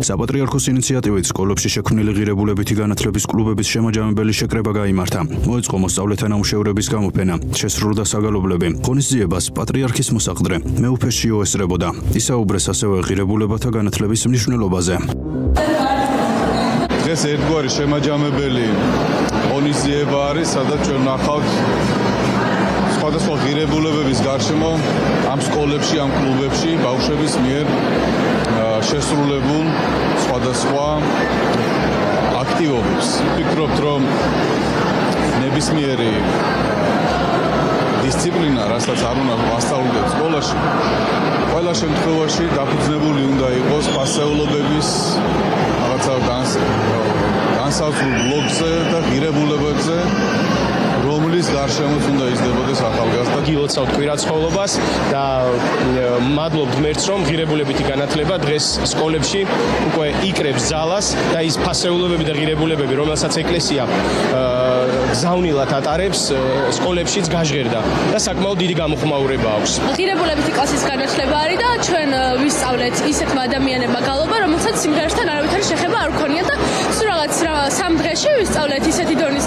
საპატრიარქოს ინიციატივით სკოლებში შექმნილი ღირებულებითი განათლების კლუბების შემაჯამებელი შეკრება გაიმართა. მოეწყო მოსწავლეთა ნამუშევრების გამოფენა, შესრულდა საგალობლები. ღონისძიებას პატრიარქის მოსაყდრე მეუფე შიო ესწრებოდა. ისაუბრეს ასევე ღირებულებათა განათლების მნიშვნელობაზე. დღეს ერთგვარი შემაჯამებელი ღონისძიება არის, სადაც ჩვენ ვნახავთ სხვადასხვა ღირებულებების გარშემო ამ სკოლებში, ამ კლუბებში ბავშვების მიერ შესრულებულ სხვადასხვა აქტივობებს. ვფიქრობთ, რომ ნებისმიერი დისციპლინა, რასაც არ უნდა ვასწავლოთ სკოლაში, ყველა შემთხვევაში დაფუძნებული უნდა იყოს პასეულობების რაღაცა განსაზღვრულ ბლოკზე და ღირებულებებზე, რომლის გარშემოც უნდა იზრდებოდეს ახალგაზრდა. გილოცავთ კვირაცხოვლობას და მადლობთ ღმერთს, რომ ღირებულებითი განათლება დღეს სკოლებში უკვე იკრებს ძალას და ის ფასეულობები და ღირებულებები, რომელსაც ეკლესია გზავნილად ატარებს, სკოლებშიც გაჟღერდა და საკმაოდ დიდი გამოხმაურება აქვს. ღირებულებითი კლასის განათლება არის და ჩვენ ვისწავლეთ ისეთმა ადამიანებმა გალობა, რომელსაც სიმღერასთან არავითარი შეხება არ ჰქონია და სულ რაღაც 3 დღეში ვისწავლეთ ისეთი დონის